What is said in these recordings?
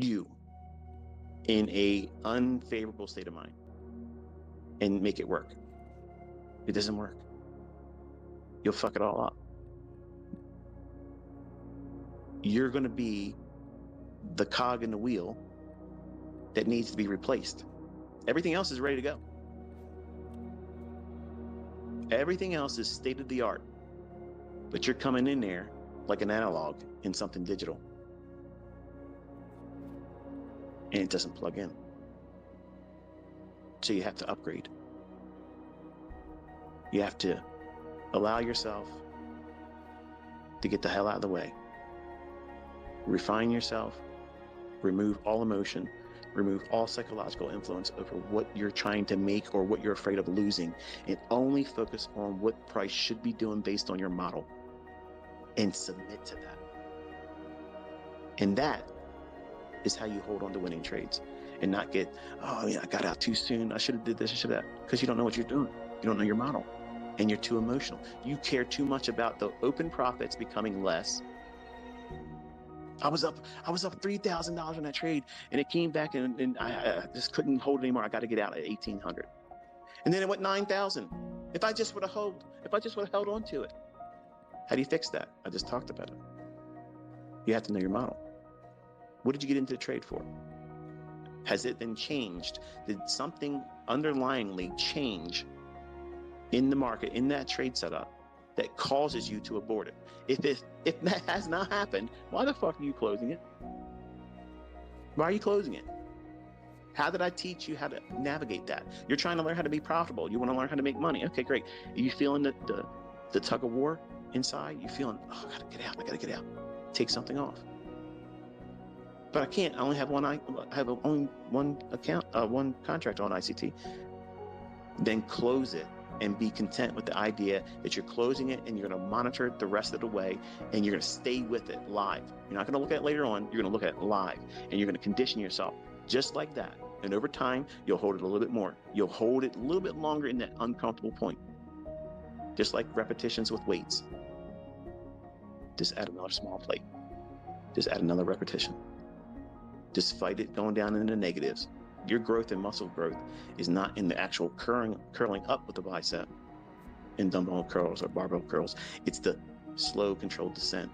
you in a unfavorable state of mind and make it work. It doesn't work. You'll fuck it all up. You're going to be the cog in the wheel that needs to be replaced. Everything else is ready to go. Everything else is state of the art, but you're coming in there like an analog in something digital, and it doesn't plug in. So you have to upgrade. You have to allow yourself to get the hell out of the way. Refine yourself, remove all emotion, remove all psychological influence over what you're trying to make or what you're afraid of losing, and only focus on what price should be doing based on your model, and submit to that. And that is how you hold on to winning trades, and not get, oh yeah, I got out too soon, I should have did this, I should have that, because you don't know what you're doing. You don't know your model, and you're too emotional. You care too much about the open profits becoming less. I was up $3,000 on that trade, and it came back, and I just couldn't hold it anymore. I got to get out at 1,800, and then it went 9,000. If I just would have held on to it. How do you fix that? I just talked about it. You have to know your model. What did you get into the trade for? Has it been changed? Did something underlyingly change in the market, in that trade setup, that causes you to abort it? If that has not happened, why the fuck are you closing it? Why are you closing it? How did I teach you how to navigate that? You're trying to learn how to be profitable. You want to learn how to make money. Okay, great. Are you feeling the tug of war inside? You feeling, oh, I gotta get out. Take something off. But I can't. I only have one. I have only one account, one contract on ICT. Then close it and be content with the idea that you're closing it, and you're going to monitor it the rest of the way, and you're going to stay with it live. You're not going to look at it later on. You're going to look at it live, and you're going to condition yourself just like that. And over time, you'll hold it a little bit more. You'll hold it a little bit longer in that uncomfortable point. Just like repetitions with weights. Just add another small plate. Just add another repetition. Just fight it going down into the negatives. Your growth and muscle growth is not in the actual curling up with the bicep in dumbbell curls or barbell curls. It's the slow, controlled descent.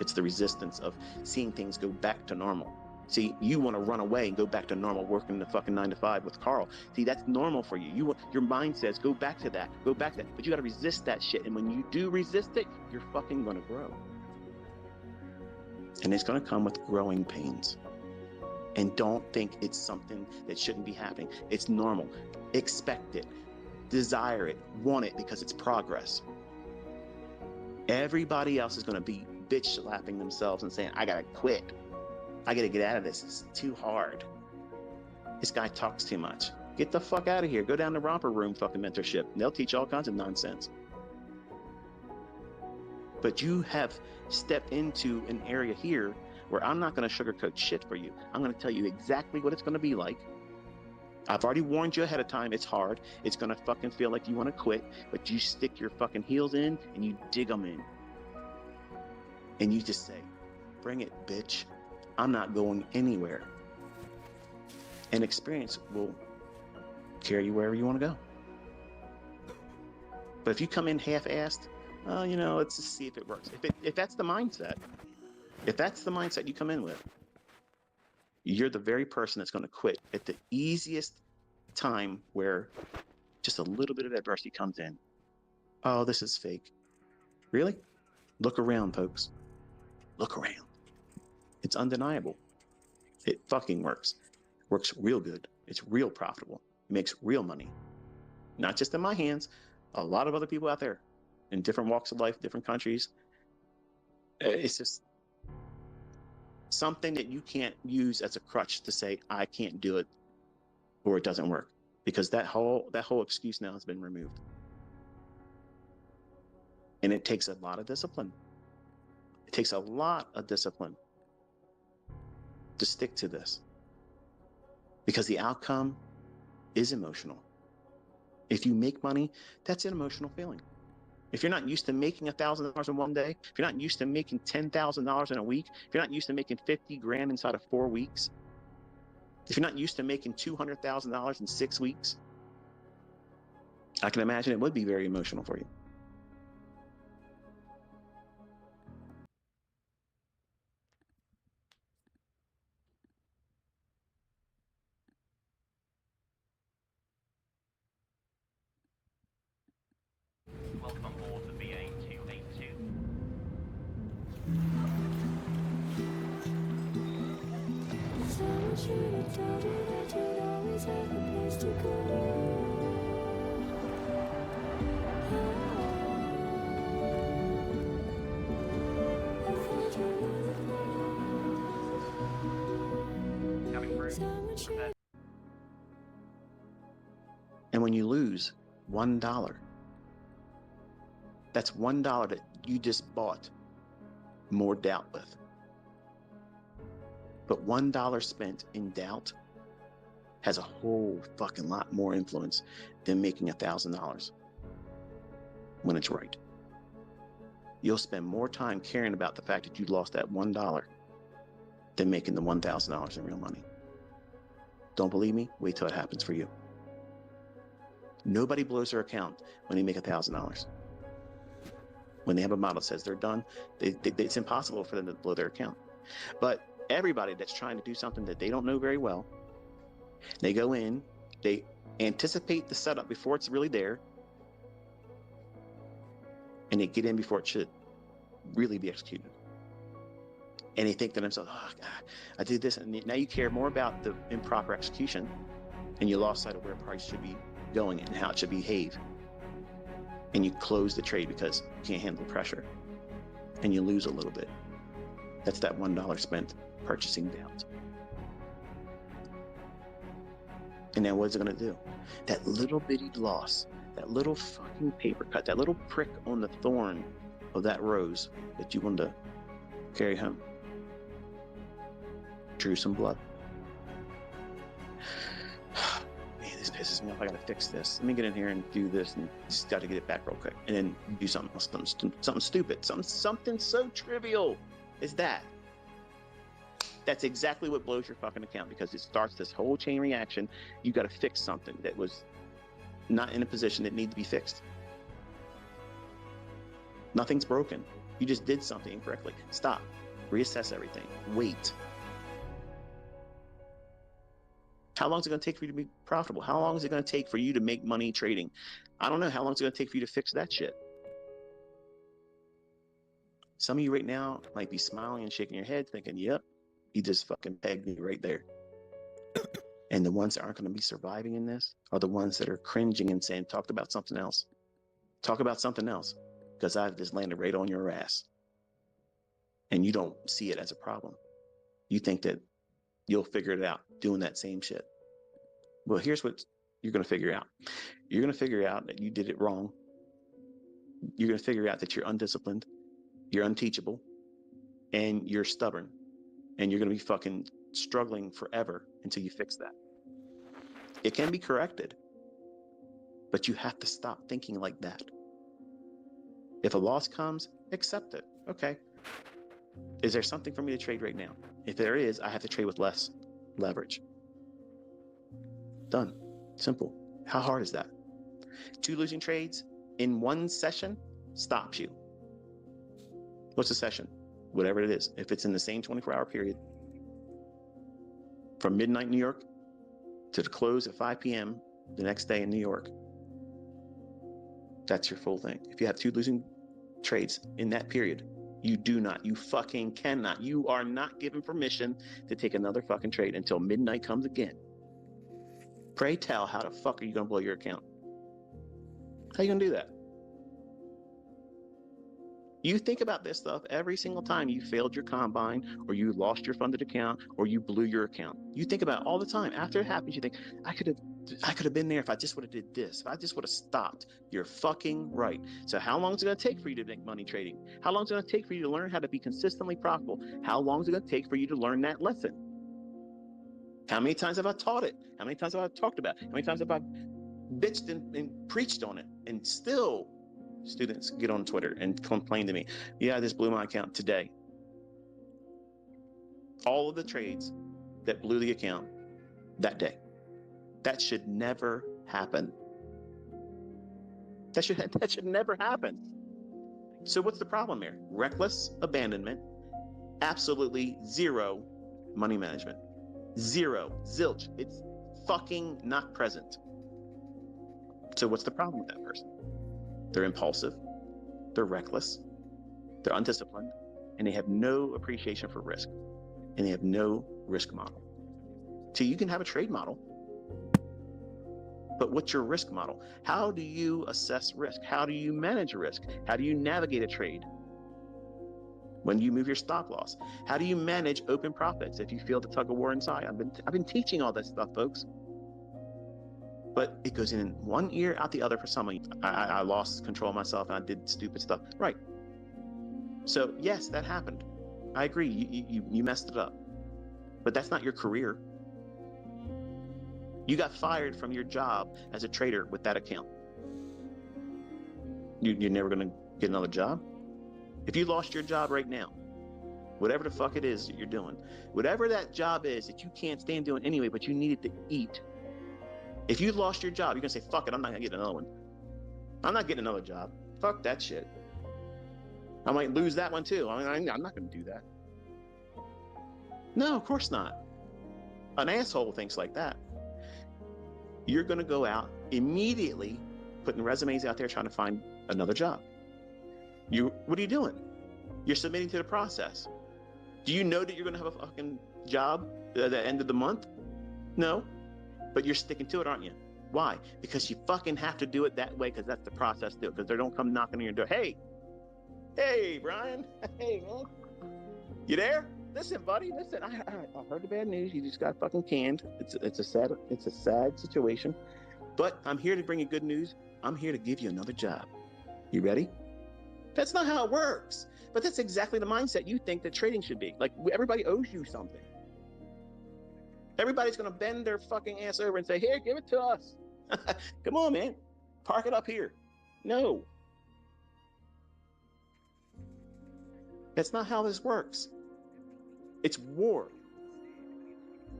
It's the resistance of seeing things go back to normal. See, you want to run away and go back to normal, working the fucking 9 to 5 with Carl. See, that's normal for you. Your mind says, go back to that. But you got to resist that shit. And when you do resist it, you're fucking going to grow. And it's going to come with growing pains. And don't think it's something that shouldn't be happening. It's normal. Expect it. Desire it. Want it, because it's progress. Everybody else is going to be bitch slapping themselves and saying, I got to quit. I got to get out of this. It's too hard. This guy talks too much. Get the fuck out of here. Go down to romper room fucking mentorship. They'll teach all kinds of nonsense. But you have stepped into an area here where I'm not going to sugarcoat shit for you. I'm going to tell you exactly what it's going to be like. I've already warned you ahead of time. It's hard. It's going to fucking feel like you want to quit, but you stick your fucking heels in and you dig them in. And you just say, bring it, bitch. I'm not going anywhere. And experience will carry you wherever you want to go. But if you come in half-assed, let's just see if it works. If that's the mindset, you come in with, you're the very person that's going to quit at the easiest time where just a little bit of adversity comes in. Oh, this is fake. Really? Look around, folks. Look around. It's undeniable. It fucking works. Works real good. It's real profitable. It makes real money. Not just in my hands. A lot of other people out there in different walks of life, different countries. It's just something that you can't use as a crutch to say, I can't do it, or it doesn't work, because that whole excuse now has been removed. And it takes a lot of discipline. It takes a lot of discipline to stick to this, because the outcome is emotional. If you make money, that's an emotional feeling. If you're not used to making $1,000 in one day, if you're not used to making $10,000 in a week, if you're not used to making 50 grand inside of 4 weeks, if you're not used to making $200,000 in 6 weeks, I can imagine it would be very emotional for you. Welcome on board the BA282. Someone should have told you that you'd always have a place to go. I thought you would Cabin crew, Someone should prepare. And when you lose $1, that's $1 that you just bought more doubt with. But $1 spent in doubt has a whole fucking lot more influence than making $1,000 when it's right. You'll spend more time caring about the fact that you lost that $1 than making the $1,000 in real money. Don't believe me? Wait till it happens for you. Nobody blows their account when they make $1,000. When they have a model that says they're done, it's impossible for them to blow their account. But everybody that's trying to do something that they don't know very well, they go in, they anticipate the setup before it's really there, and they get in before it should really be executed. And they think to themselves, oh God, I did this, and now you care more about the improper execution, and you lost sight of where price should be going and how it should behave. And you close the trade because you can't handle the pressure, and you lose a little bit. That's that $1 spent purchasing doubt. And now what's it going to do? That little bitty loss, that little fucking paper cut, that little prick on the thorn of that rose that you wanted to carry home, drew some blood. Man, this pisses me off. I gotta fix this. Let me get in here and do this, and just gotta get it back real quick, and then do something else, something stupid, something so trivial as that. That's exactly what blows your fucking account, because it starts this whole chain reaction. You got to fix something that was not in a position that needed to be fixed. Nothing's broken. You just did something incorrectly. Stop. Reassess everything. Wait. How long is it going to take for you to be profitable? How long is it going to take for you to make money trading? I don't know. How long is it going to take for you to fix that shit? Some of you right now might be smiling and shaking your head thinking, yep, you just fucking pegged me right there. And the ones that aren't going to be surviving in this are the ones that are cringing and saying, talk about something else. Talk about something else, because I've just landed right on your ass. And you don't see it as a problem. You think that you'll figure it out doing that same shit. Well, here's what you're going to figure out. You're going to figure out that you did it wrong. You're going to figure out that you're undisciplined, you're unteachable, and you're stubborn. And you're going to be fucking struggling forever until you fix that. It can be corrected, but you have to stop thinking like that. If a loss comes, accept it. Okay. Is there something for me to trade right now? If there is, I have to trade with less leverage. Done. Simple. How hard is that? 2 losing trades in one session stops you. What's a session? Whatever it is. If it's in the same 24-hour period, from midnight New York to the close at 5 p.m. the next day in New York, that's your full thing. If you have 2 losing trades in that period, you fucking cannot. You are not given permission to take another fucking trade until midnight comes again. Pray tell, how the fuck are you going to blow your account? How are you going to do that? You think about this stuff every single time you failed your combine, or you lost your funded account, or you blew your account. You think about it all the time. After it happens, you think, I could have been there if I just would have did this, if I just would have stopped. You're fucking right. So how long is it going to take for you to make money trading? How long is it going to take for you to learn how to be consistently profitable? How long is it going to take for you to learn that lesson? How many times have I taught it? How many times have I talked about it? How many times have I bitched and preached on it? And still, students get on Twitter and complain to me, yeah, this blew my account today. All of the trades that blew the account that day. That should never happen. That should never happen. So what's the problem here? Reckless abandonment, absolutely zero money management. Zero, zilch. It's fucking not present. So what's the problem with that person? They're impulsive, they're reckless, they're undisciplined, and they have no appreciation for risk, and they have no risk model. So you can have a trade model, but what's your risk model? How do you assess risk? How do you manage risk? How do you navigate a trade? When do you move your stop loss? How do you manage open profits if you feel the tug of war inside? I've been teaching all this stuff, folks. But it goes in one ear, out the other for some of you. I lost control of myself and I did stupid stuff. Right. So yes, that happened. I agree. You messed it up. But that's not your career. You got fired from your job as a trader with that account. You're never going to get another job. If you lost your job right now, whatever the fuck it is that you're doing, whatever that job is that you can't stand doing anyway, but you needed to eat. If you lost your job, you're going to say, fuck it, I'm not going to get another one. I'm not getting another job. Fuck that shit. I might lose that one too. I'm not going to do that. No, of course not. An asshole thinks like that. You're going to go out immediately putting resumes out there trying to find another job. What are you doing? You're submitting to the process. Do you know that you're going to have a fucking job at the end of the month? No, but you're sticking to it, aren't you? Why? Because you fucking have to do it that way, because that's the process to it, because they don't come knocking on your door. Hey, Brian. Hey, man. You there? Listen, buddy. Listen, I heard the bad news. You just got fucking canned. It's a sad situation. But I'm here to bring you good news. I'm here to give you another job. You ready? That's not how it works. But that's exactly the mindset you think that trading should be. Like, everybody owes you something. Everybody's going to bend their fucking ass over and say, here, give it to us. Come on, man. Park it up here. No. That's not how this works. It's war.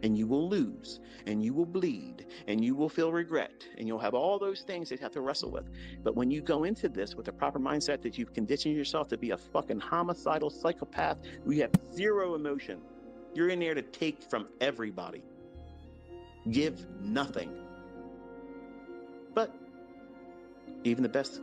And you will lose, and you will bleed, and you will feel regret, and you'll have all those things that you have to wrestle with. But when you go into this with the proper mindset that you've conditioned yourself to be a fucking homicidal psychopath, we have zero emotion. You're in there to take from everybody. Give nothing. But even the best